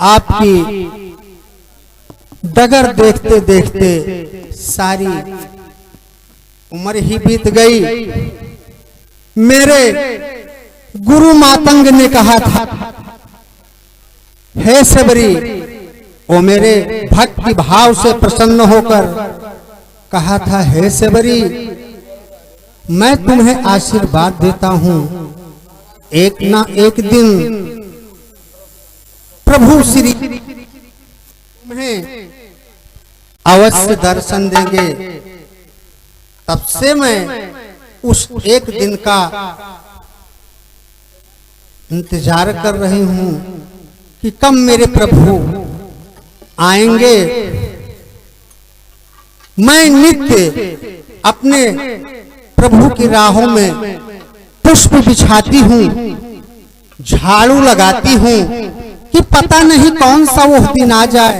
आपकी डगर देखते देखते सारी उम्र ही बीत गई। मेरे गुरु मातंग ने कहा था, हे सबरी, वो मेरे भक्ति भाव से प्रसन्न होकर कहा था, हे सबरी, मैं तुम्हें आशीर्वाद देता हूं, एक ना एक दिन प्रभु श्री तुम्हें अवश्य दर्शन देंगे। तब से मैं उस एक दिन का इंतजार कर रही हूं कि कब मेरे प्रभु आएंगे। मैं नित्य अपने प्रभु की राहों में पुष्प बिछाती हूं, झाड़ू लगाती हूं कि पता नहीं कौन सा वो दिन आ जाए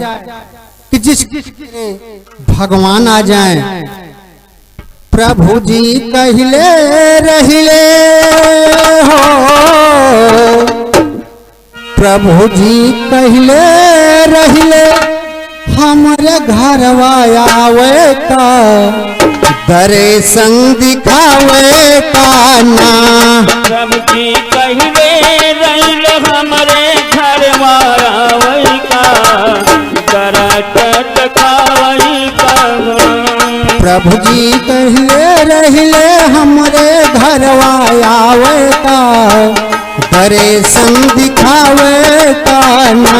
कि जिसके भगवान आ जाए। प्रभु जी कहले रहिले हो, प्रभु जी कहले रहिले, हमारे घरवा आवे का, दर्शन दिखावे का ना। प्रभु जी कहले रहिले, हमारे घरवा आवे का, दर्शन दिखावे का। प्रभु जी कहले रहिले, हमारे घरवा आवे का, दर्शन दिखावे का ना।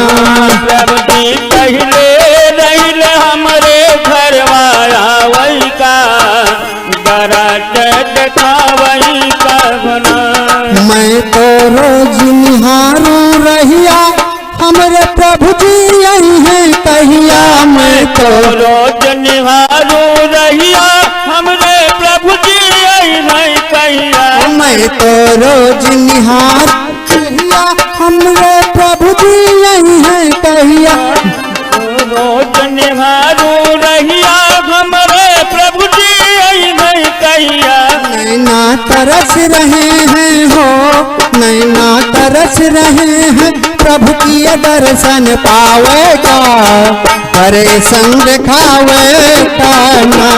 प्रभु जी कहले रहिले, हमारे घरवा आवे का, दर्शन दिखावे का। मैं तो रोज निहारू रहिया, हमरे प्रभु जी यही है कहिया। मैं तो रोज निहारू रहिया, हमरे प्रभु जी यही है कहिया। मैं तो रोज निहार रहिया, हमरे प्रभु जी यही है कहिया। रोज निहारू रहिया, हमरे प्रभु जी यही है कहिया। नैना तरस रहे हैं हो, नैना तरस रहे हैं, प्रभु की दर्शन पावेगा, दर्शन दिखावेगा ना।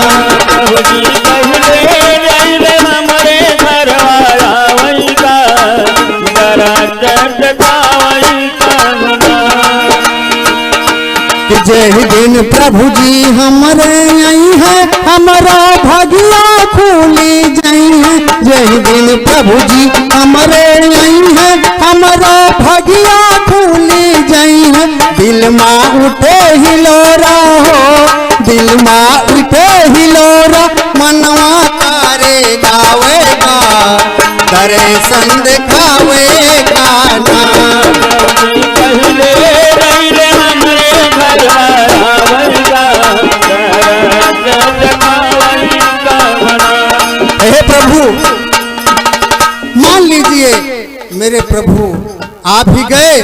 प्रभु जी कहले रहिले, हमारे घरवा आवेगा, दर्शन दिखावेगा कि जय दिन प्रभु जी हमारे आई है, हमारा भागिया खुली जाई है। जय दिन प्रभु जी हमारे आई है, हमारा भागिया खुली जाई है। दिल माँ उठे हिलोरा हो, दिल माँ उठे हिलोरा, मनवा तारे गावेगा, दर्शन दिखावेगा ना। कहले रहिले, हमारे घरवा आवेगा, दर्शन दिखावेगा। हे प्रभु, मान लीजिए मेरे प्रभु आप ही गए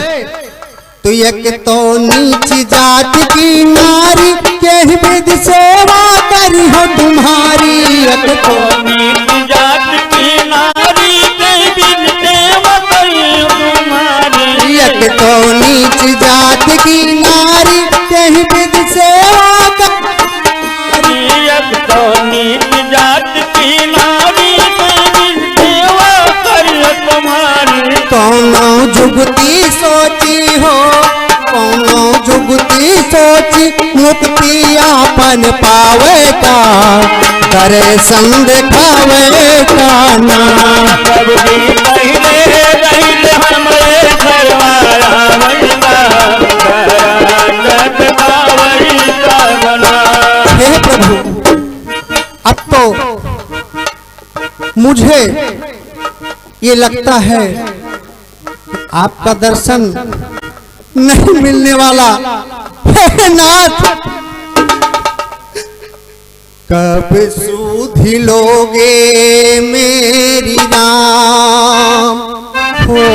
तो एक तो नीच जात की नारी, के विधि सेवा करी हो तुम्हारी। एक तो नीच जात की नारी, के विधि सेवा करी हो तुम्हारी। एक तो नीच जात की नारी, के विधि सेवा करी। एक तो नीच जात की नारी, के विधि सेवा करी हो तुम्हारी। कौनो जुगती सोची हो, कौनो जुगती सोची, मुक्ति आपन पावेगा, दर्शन दिखावेगा ना। प्रभु जी कहले रहिले, हमारे घरवा आवेगा, दर्शन दिखावेगा ना। हे प्रभु, अब तो मुझे ये लगता है आपका दर्शन नहीं मिलने वाला। हे नाथ, कब सुधि लोगे मेरी नाम हो,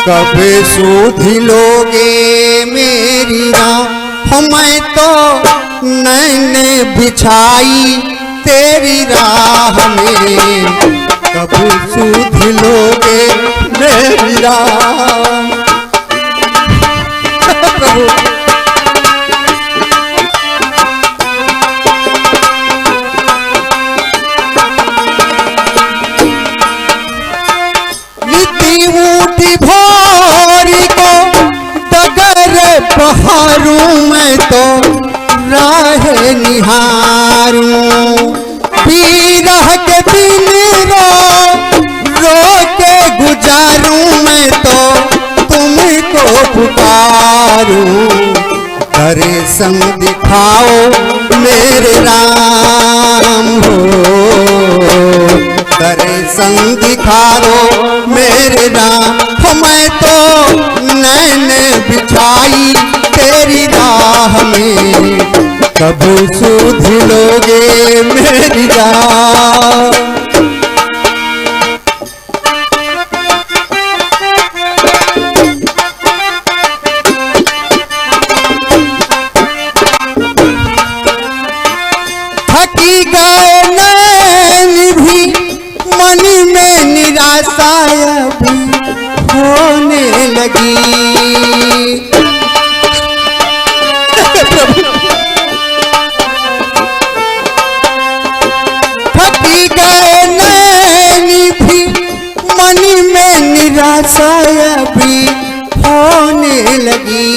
कब सुधि लोगे मेरी राह। मैं तो नैने बिछाई तेरी राह में, कब सुधि लोगे मेरी मेरी राम। प्रभु नीति ऊटी भोरी को डगर बहारूं मैं तो राह निहारूं, पीरह के दिन रो के गुजारूं मैं तो तुमको पुकारूं, करे संग दिखाओ मेरे राम हो, करे संग दिखाओ मेरे राम। हो मैं तो नैन बिछाई तेरी राह में, कब सुध लोगे मेरी राह। थकी गए नैन भी मन में निराशा भी होने लगी, थकी गए नैन भी मन में निराशा भी होने लगी,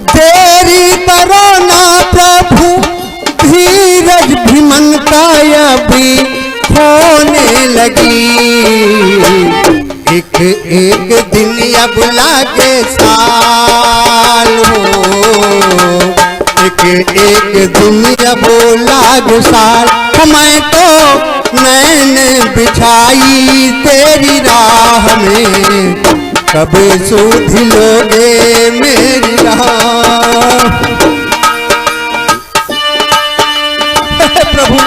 देरी करो ना प्रभु धीरज भी मन का भी होने लगी, एक एक दिन अब लागे साल हो, एक एक दिन अब लागे साल। मैं तो नैन बिछाई तेरी राह में, कब सुध लोगे मेरी राह। प्रभु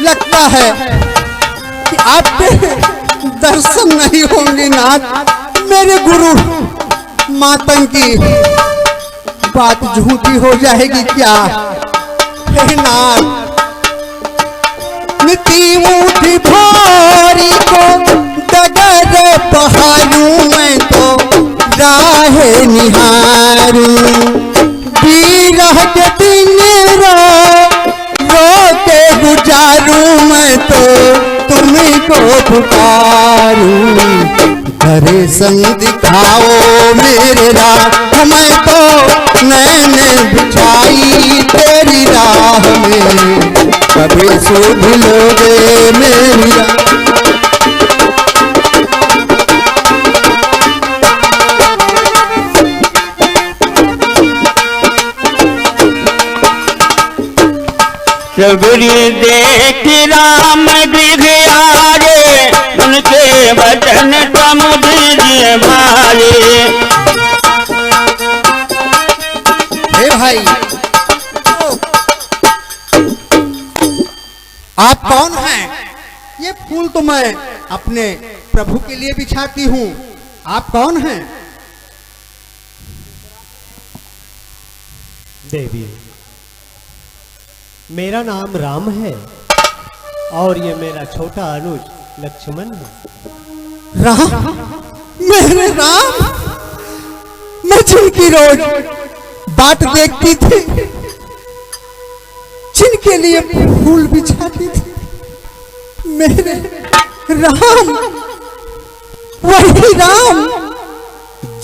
लगता है कि आपके दर्शन नहीं होंगे नाथ। मेरे गुरु मातंगी बात झूठी हो जाएगी क्या? हे नाथ नीति ऊठी भोरी को डगर बहारूं मैं तो राह निहारूं, बीरह के दिन रो के गुजारूं मैं तो तुमको पुकारूं, घरे संग दिखाओ मेरे राह। मैं तो नैन बिछाई तेरी राह में, कभी सुध लोगे मेरी राह। सबरी देख राम गृह आरे, उनके वचन समुद्र भारे। हे भाई आप कौन हैं? ये फूल तो मैं अपने प्रभु के लिए बिछाती हूँ, आप कौन हैं? देवी मेरा नाम राम है और ये मेरा छोटा अनुज लक्ष्मण है। राम? मेरे राम? मैं जिनकी रोज बाट देखती थी, जिनके लिए फूल बिछाती थी, मेरे राम, वही राम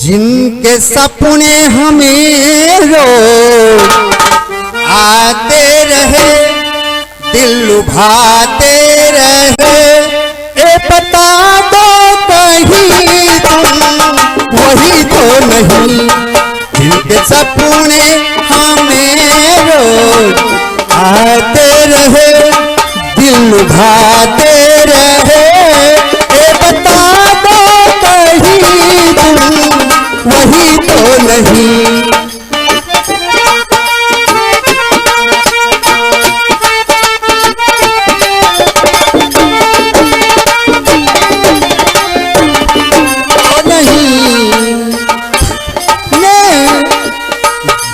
जिनके सपने हमें रोज आते रहे, दिल लुभाते रहे। ए बता दो कहीं तुम वही तो नहीं, जिनके सपने हमें रोज आते रहे, दिल लुभाते रहे। ए बता दो कहीं तुम वही तो नहीं।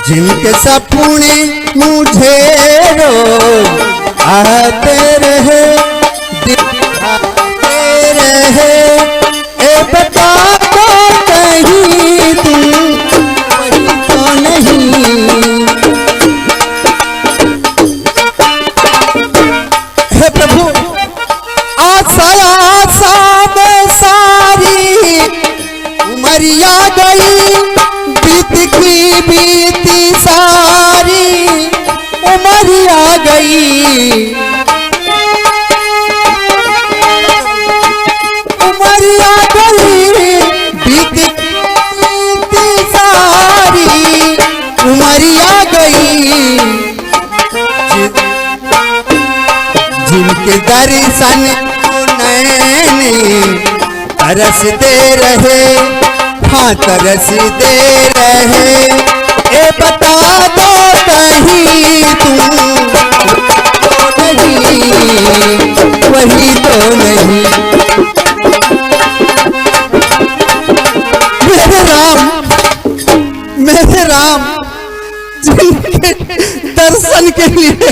जिनके सपने मुझे रोज आते रहे, दिखाते उमरिया गई बीत की बीती सारी, उमरिया गई उमरिया गई बीत की सारी, उमरिया गई। जिनके दर्शन नैन तरसते रहे, हाँ तरसते रहे, ए बता दो कहीं तुम तो नहीं, वही तो नहीं। मेरे राम जिनके दर्शन के लिए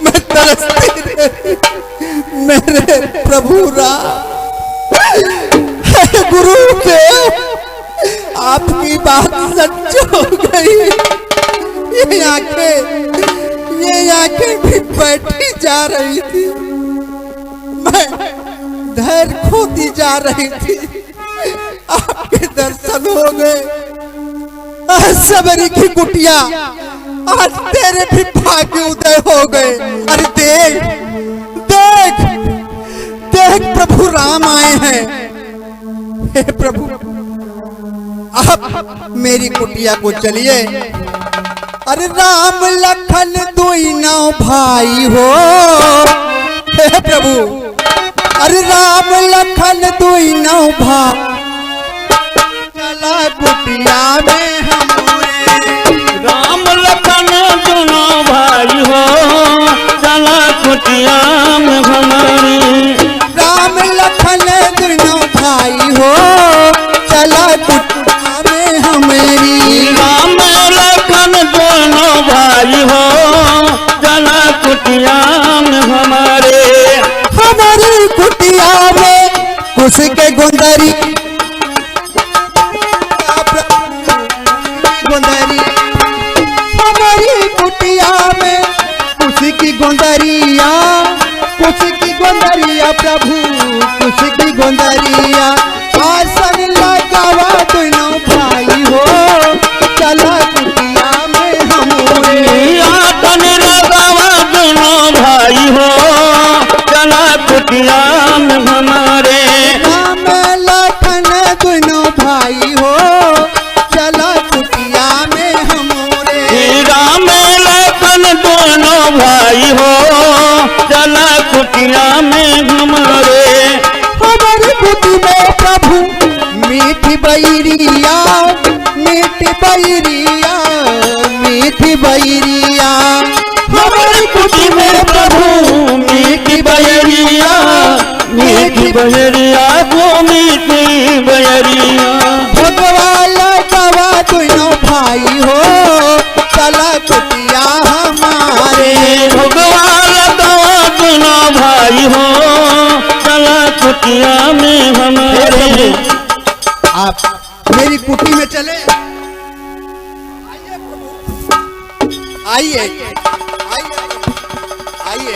मैं तरसती रही, मेरे प्रभु राम। गुरु देव आपकी बात सच हो गई। ये आंखें भी बैठी जा रही थी, मैं धैर्य खोती जा रही थी, आपके दर्शन हो गए। सबरी की कुटिया आज तेरे भी भाग्य उदय हो गए। अरे देख देख देख प्रभु राम आए हैं। हे प्रभु आप मेरी कुटिया को चलिए। अरे राम लखन दुई नौ भाई हो, हे प्रभु अरे राम लखन दुई नौ भाई, चला कुटिया में हमरे। राम लखन दोनों भाई हो, चला कुटिया में हमारी। राम लखन दोनों भाई हो, चला कुटिया में हमारी। राम लखन दोनों भाई हो, चला कुटिया में हमारे। हमारी कुटिया में कुछ के गुंदरी गुंदरी, हमारी कुटिया में कुछ की गुंदरिया, कुछ की गुंदरिया प्रभु कुछ की गुंदरिया। आसन लगावा दोनों भाई हो, चला कुटिया में हमरे। आसन लगावा दोनों भाई हो, चला कुटिया में हमारे। राम लखन दोनों भाई हो, चला कुटिया में हमरे। राम लखन दोनों भाई हो, चला कुटिया में हमारे। हमारी बुद्धि में प्रभु मीठी बैरिया, मीठी बैरिया, मीठी बैरिया। हमारी बुद्धि में प्रभु मीठी बजरिया, मीठी बजरिया को मीठी बजरिया। भगवान गवा दोनों भाई हो, चला कुटिया हमारे। भगवान गवा दोनों भाई हो, चला कुटिया में हमारे। आप मेरी कुटी में चले। आइए आइए आइए।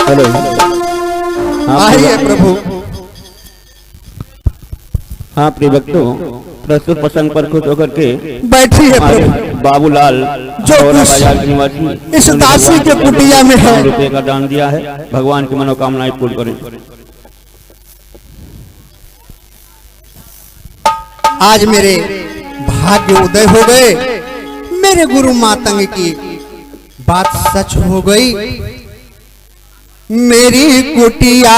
हेलो आइए प्रभु। हाँ प्रिय भक्तों, प्रस्तुत प्रसंग पर खुश होकर के बैठिए हमारे प्रभु। बाबूलाल जो गौरा कुछ बाजार के निवासी इस दासी के कुटिया में है, रुपये का दान दिया है। भगवान की मनोकामनाएं पूर्ण करें। आज मेरे भाग्य उदय हो गए। मेरे गुरु मातंग की बात सच हो गई। मेरी कुटिया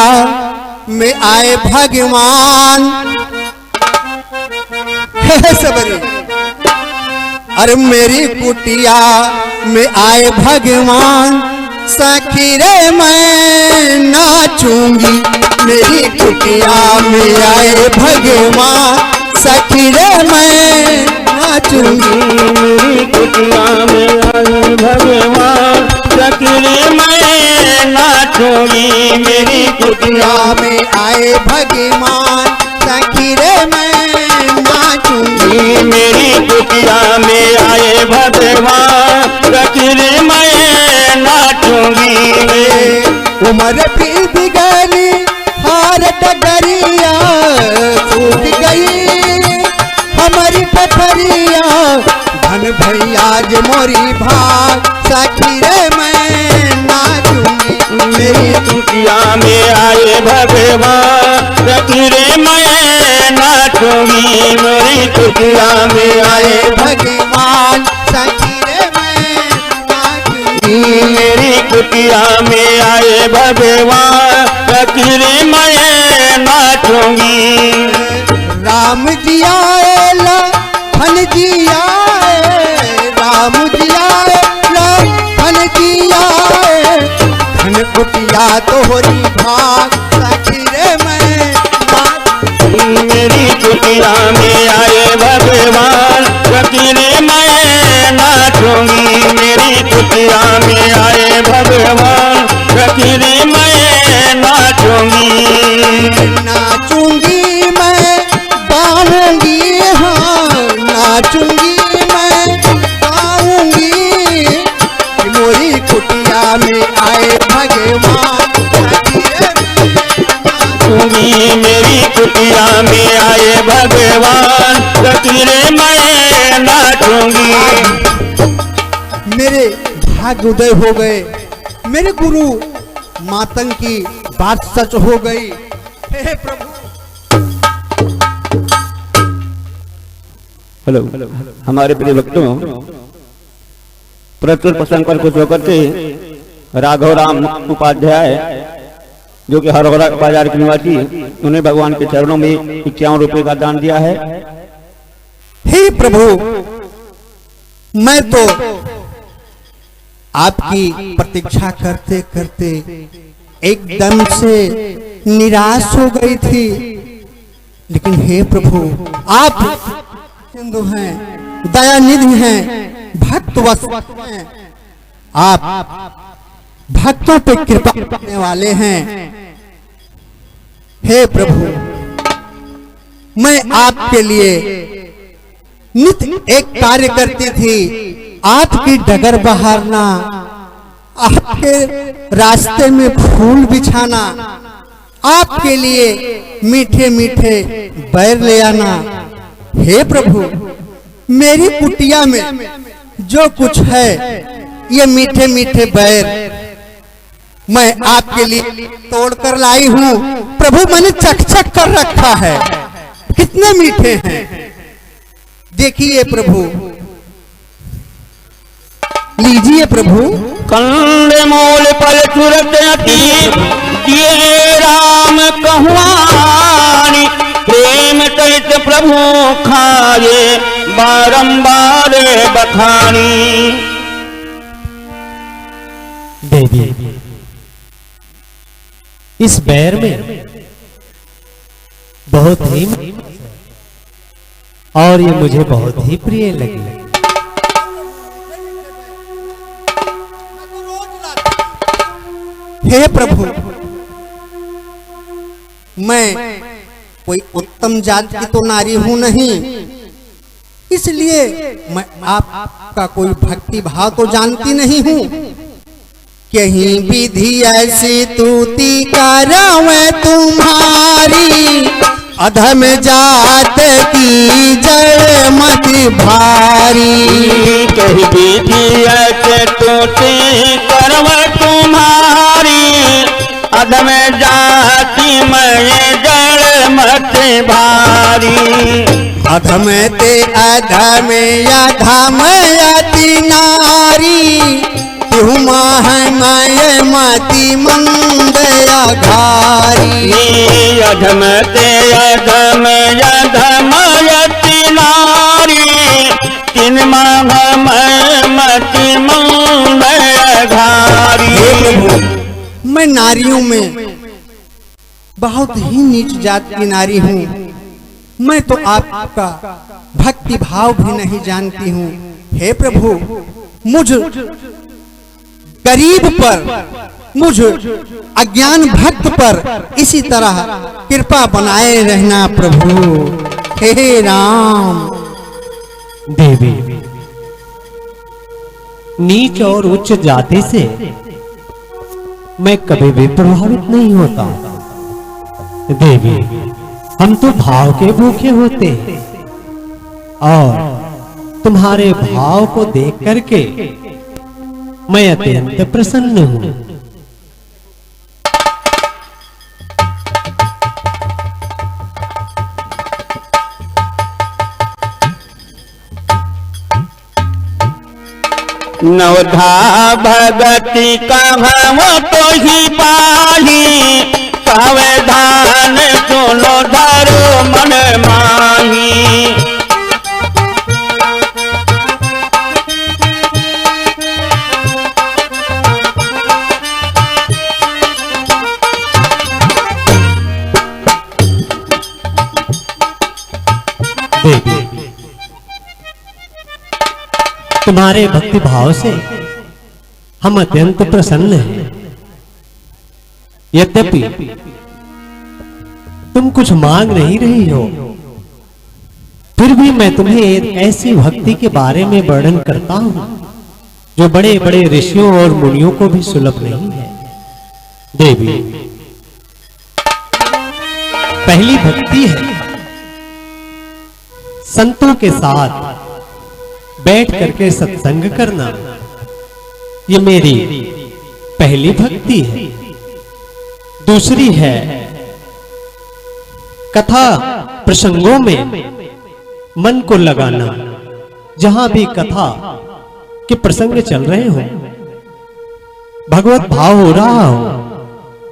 में आए भगवान। हे सबरी, अरे मेरी कुटिया में आए भगवान। सखी रे मैं नाचूंगी, मेरी कुटिया में आए भगवान। सखी रे मैं नाचूंगी, मेरी कुटिया में आए भगवान। सखी रे मैं नाचूंगी, मेरी कुटिया में आए भगवान। सखी रे मैं नाचूंगी, मेरी कुटिया में आए भगवान। सखी रे मैं नाचूंगी, उमर बीत गली हार डगरिया छूट गई हमारी पथरिया धन भैया जे मोरी भाग सखी रे मैं नाचूंगी मेरी कुटिया में आए भगवान सखी रे मैं नाचूंगी मेरी कुटिया में आए भगवान सखी रे मैं नाचूंगी मेरी कुटिया में आए भगवान सखी रे मैं नाचूंगी राम जी आए लखन जी आए राम जी आए लखन जी आए धन कुटिया तोहरी भाग सखी रे मैं मेरी कुटिया में आए भगवान सखी रे मैं नाचूंगी मेरी कुटिया में आए भगवान सखी रे मैं नाचूंगी नाचूंगी मैं गाऊंगी हाँ नाचूंगी मैं गाऊंगी मोरी कुटिया में आए भगवान मेरी कुटिया में आए भगवान सखी रे मैं नाचूंगी मेरे भाग्य उदय हो गए मेरे गुरु मातंग की बात सच हो गई हे प्रभु। हेलो हमारे प्रिय भक्तों प्रचुर प्रसंग पर कुछ होकर के राघव राम उपाध्याय जो कि हरौरा बाजार के निवासी उन्हें भगवान के चरणों में 51 रुपए का दान दिया है। हे प्रभु मैं तो आपकी प्रतीक्षा करते करते एकदम से निराश हो गई थी लेकिन हे प्रभु आप सिंधु हैं दयानिधि हैं भक्त वत्सल हैं आप भक्तों पे कृपा करने वाले हैं। हे प्रभु मैं आपके लिए नित्य एक कार्य करती थी आपकी डगर बहारना आपके रास्ते में फूल बिछाना आपके लिए मीठे मीठे बैर ले आना। हे प्रभु मेरी कुटिया में जो कुछ है ये मीठे मीठे बैर मैं आपके लिए तोड़ कर लाई हूँ प्रभु मैंने चकचक कर रखा है कितने मीठे हैं देखिए प्रभु लीजिए प्रभु। कंदे मूल पल तुरत दिए राम कहुआनी प्रेम तरित प्रभु खाए बारंबार बखानी। देवी इस बैर में बहुत ही और ये मुझे बहुत ही प्रिय लगी। हे प्रभु मैं कोई उत्तम जाति की तो नारी हूं नहीं इसलिए मैं आपका कोई भक्ति भाव तो जानती नहीं हूं कहीं विधि ऐसी तूती करावे तुम्हारी अधम जात की जड़ मत भारी। कहीं विधि ऐसे तूती करावे तुम्हारी अधम जाति में जड़ मत भारी। अधम ते अधम अधम अति नारी तुमा है मैं मति मंद घारी। अधम ते अधम अधम अति नारी तीन माह मैं मति मंद घारी। मैं नारियों में बहुत ही नीच जात की नारी हूँ मैं तो आपका भक्ति भाव भी नहीं जानती हूँ। हे प्रभु मुझ गरीब पर मुझ अज्ञान भक्त पर इसी तरह कृपा बनाए रहना प्रभु। हे राम। देवी नीच और उच्च जाति से मैं कभी भी प्रभावित नहीं होता। देवी, हम तो भाव के भूखे होते हैं और तुम्हारे भाव को देख करके मैं अत्यंत प्रसन्न हूं। नवधा भगति का भाव तो ही पाही, सावधान सुनो धरो मन माही। देवी, तुम्हारे भक्ति भाव से हम अत्यंत प्रसन्न हैं। यद्यपि तुम कुछ मांग नहीं रही हो, फिर भी मैं तुम्हें एक ऐसी भक्ति के बारे में वर्णन करता हूं जो बड़े बड़े ऋषियों और मुनियों को भी सुलभ नहीं है। देवी, पहली भक्ति है संतों के साथ बैठ करके सत्संग करना। ये मेरी पहली भक्ति है। दूसरी है कथा प्रसंगों में मन को लगाना। जहां भी कथा के प्रसंग चल रहे हो, भगवत भाव हो रहा हो,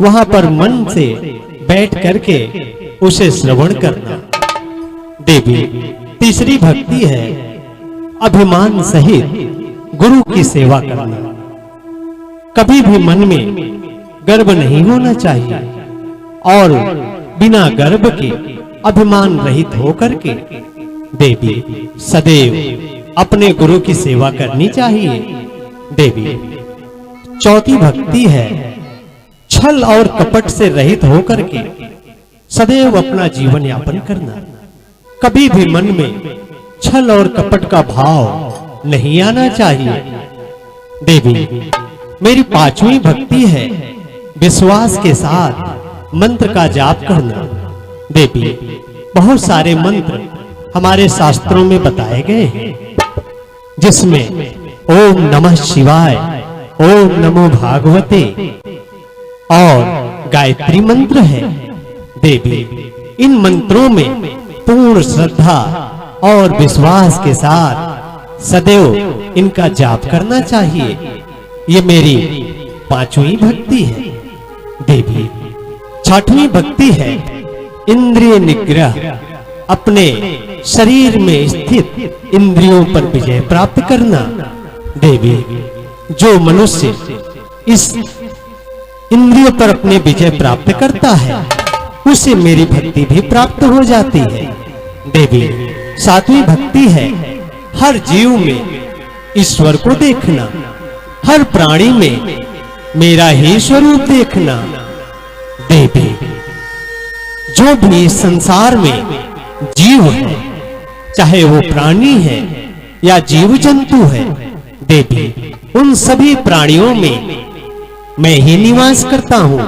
वहां पर मन से बैठ करके उसे श्रवण करना। देवी, तीसरी भक्ति है अभिमान सहित गुरु की सेवा करना। कभी भी मन में गर्व नहीं होना चाहिए और बिना गर्व के अभिमान रहित होकर के देवी सदैव अपने गुरु की सेवा करनी चाहिए। देवी, चौथी भक्ति है छल और कपट से रहित होकर के सदैव अपना जीवन यापन करना। कभी भी मन में छल और कपट का भाव नहीं आना चाहिए। देवी, मेरी पांचवी भक्ति है विश्वास के साथ मंत्र का जाप करना। देवी, बहुत सारे मंत्र हमारे शास्त्रों में बताए गए हैं, जिसमें ओम नमः शिवाय, ओम नमो भागवते और गायत्री मंत्र है। देवी, इन मंत्रों में पूर्ण श्रद्धा और विश्वास के साथ सदैव इनका जाप करना चाहिए। ये मेरी पांचवी भक्ति है। देवी, छठवीं भक्ति है इंद्रिय निग्रह। अपने शरीर में स्थित इंद्रियों पर विजय प्राप्त करना। देवी, जो मनुष्य इस इंद्रियों पर अपने विजय प्राप्त करता है, उसे मेरी भक्ति भी प्राप्त हो जाती है। देवी, सातवीं भक्ति है हर जीव में ईश्वर को देखना, हर प्राणी में मेरा ही स्वरूप देखना। देवी, जो भी संसार में जीव है, चाहे वो प्राणी है या जीव जंतु है, देवी उन सभी प्राणियों में मैं ही निवास करता हूं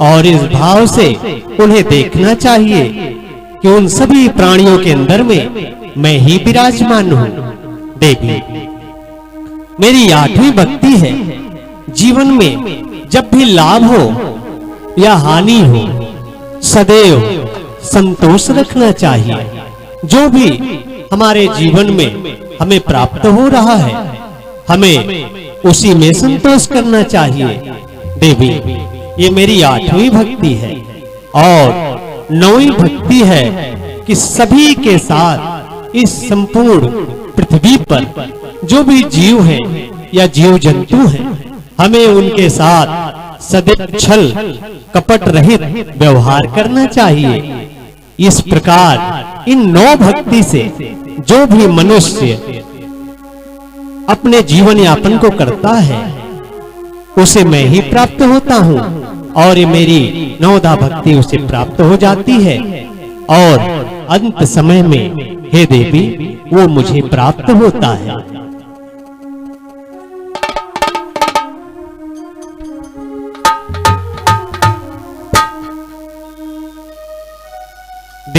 और इस भाव से उन्हें देखना चाहिए कि उन सभी प्राणियों के अंदर में मैं ही विराजमान हूं। देवी, मेरी आठवीं भक्ति है जीवन में जब भी लाभ हो या हानि हो, सदैव संतोष रखना चाहिए। जो भी हमारे जीवन में हमें प्राप्त हो रहा है, हमें उसी में संतोष करना चाहिए। देवी, ये मेरी आठवीं भक्ति है। और नौवीं भक्ति है कि सभी के साथ इस संपूर्ण पृथ्वी पर जो भी जीव हैं या जीव जंतु हैं, हमें उनके साथ सदैव छल कपट रहित व्यवहार करना चाहिए। इस प्रकार इन 9 भक्ति से जो भी मनुष्य अपने जीवन यापन को करता है, उसे मैं ही प्राप्त होता हूं और ये मेरी 9दा भक्ति उसे प्राप्त हो जाती है और अंत समय में हे देवी वो मुझे प्राप्त होता है।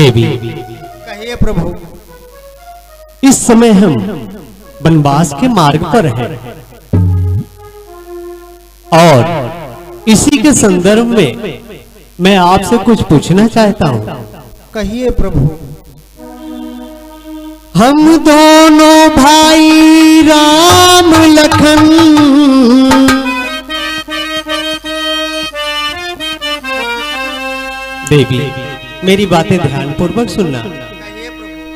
देवी, कहिए प्रभु। इस समय हम वनवास के मार्ग पर हैं और इसी के संदर्भ में मैं आपसे कुछ पूछना चाहता हूं। कहिए प्रभु। हम दोनों भाई राम लखन देवी, मेरी बातें ध्यानपूर्वक सुनना।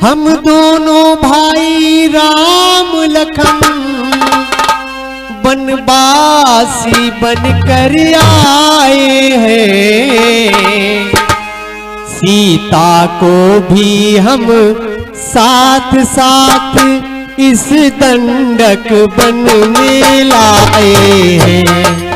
हम दोनों भाई राम लखन वनवासी बनकर आए हैं, सीता को भी हम साथ साथ इस दंडक वन में लाए हैं।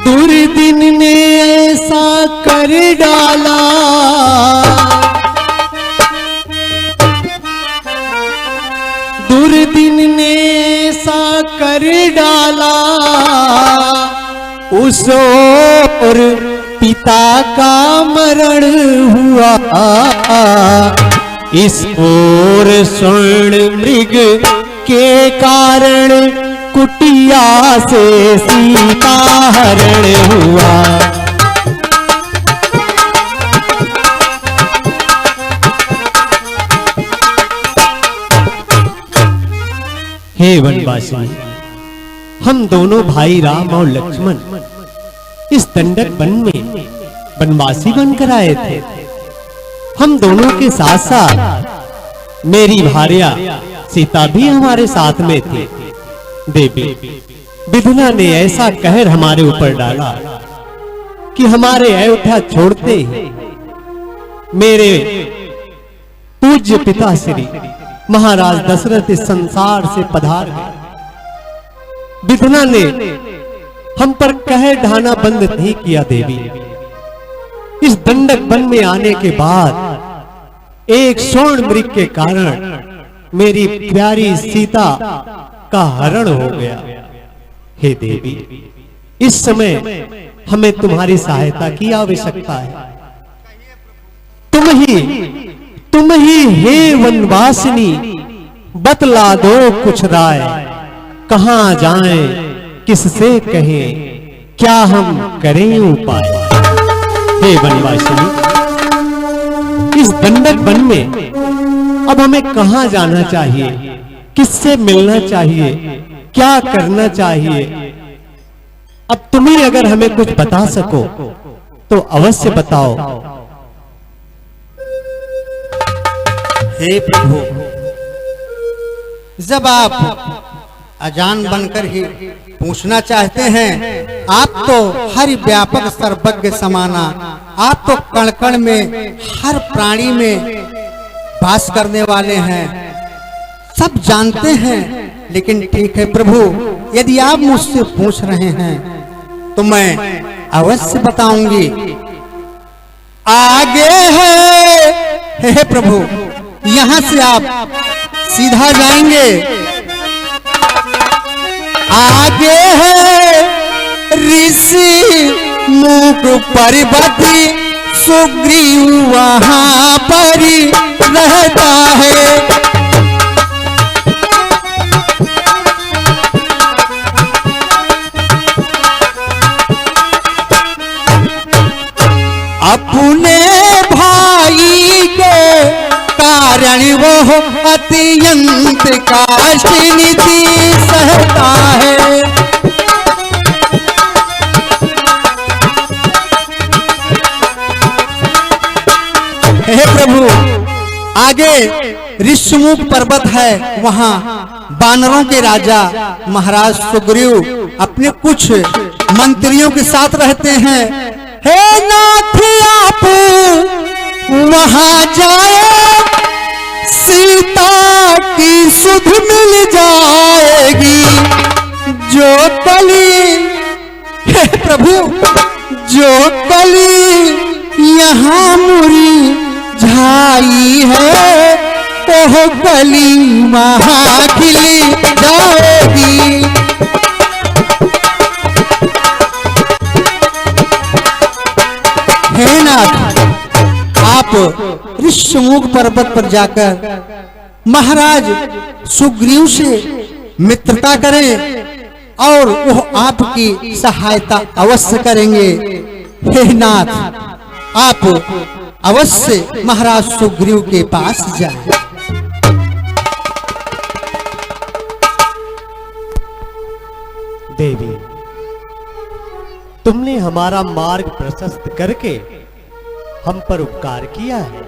दुर्दिन ने ऐसा कर डाला, दुर्दिन ने ऐसा कर डाला, उस ओर पिता का मरण हुआ, इस ओर स्वर्ण मृग के कारण कुटिया से सीता हरण हुआ। हे वनवासी, हम दोनों भाई राम और लक्ष्मण इस दंडक वन में वनवासी बनकर आए थे। हम दोनों के साथ साथ मेरी भार्या सीता भी हमारे साथ में थी। देवी, विधना ने ऐसा कहर हमारे ऊपर डाला कि हमारे अयोध्या छोड़ते ही मेरे पूज्य पिता श्री महाराज दशरथ इस संसार से पधार गए। विधना ने हम पर कहर ढाना बंद नहीं किया। देवी, इस दंडक वन में आने के बाद एक स्वर्ण मृग के कारण मेरी प्यारी सीता का हरण हो गया। हे देवी, इस समय हमें तुम्हारी सहायता की आवश्यकता है। तुम ही हे वनवासिनी बतला दो कुछ राय, कहां जाएं किससे कहें, क्या हम करें उपाय। हे वनवासिनी, इस दंडक वन में अब हमें कहां जाना चाहिए, किससे मिलना चाहिए, क्या करना चाहिए? अब तुम ही अगर हमें कुछ बता सको तो अवश्य बताओ। हे प्रभु, जब आप अजान बनकर ही पूछना चाहते हैं, आप तो हर व्यापक सर्वज्ञ समाना, आप तो कण कण में हर प्राणी में वास करने वाले हैं, सब जानते हैं। लेकिन ठीक है प्रभु, यदि आप मुझसे पूछ रहे हैं तो मैं अवश्य बताऊंगी। आगे है हे प्रभु, यहां से आप सीधा जाएंगे। आगे है ऋषि मुख पर्वत, सुग्रीव वहां पर रहता है। अपने भाई के कारण वो अत्यंत काष्ठनीति सहता है। हे प्रभु, आगे ऋषिमुख पर्वत है, वहां वानरों के राजा महाराज सुग्रीव अपने कुछ मंत्रियों के साथ रहते हैं। हे नाथ, आप वहां जाए, सीता की सुध मिल जाएगी। जो कली, हे प्रभु, जो कली यहाँ मुरी झाई है, तो कली वहां खिली जाएगी। नाथ, आप ऋष्यमुख पर्वत पर जाकर महाराज सुग्रीव से मित्रता करें और वो आपकी सहायता अवश्य करेंगे। हे नाथ, आप अवश्य महाराज सुग्रीव के पास जाएं। देवी, तुमने हमारा मार्ग प्रशस्त करके हम पर उपकार किया है।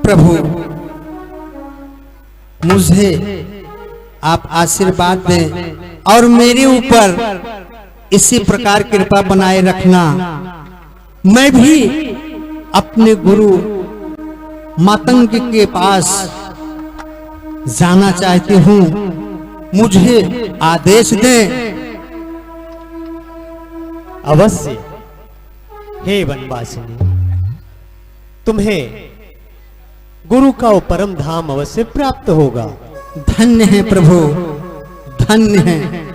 प्रभु, मुझे आप आशीर्वाद दें और मेरे ऊपर इसी प्रकार कृपा बनाए रखना। मैं भी अपने गुरु मातंग के पास जाना चाहती हूँ, मुझे आदेश दें। अवश्य हे वनवासिनी, तुम्हें गुरु का वो परम धाम अवश्य प्राप्त होगा। धन्य है प्रभु, धन्य है।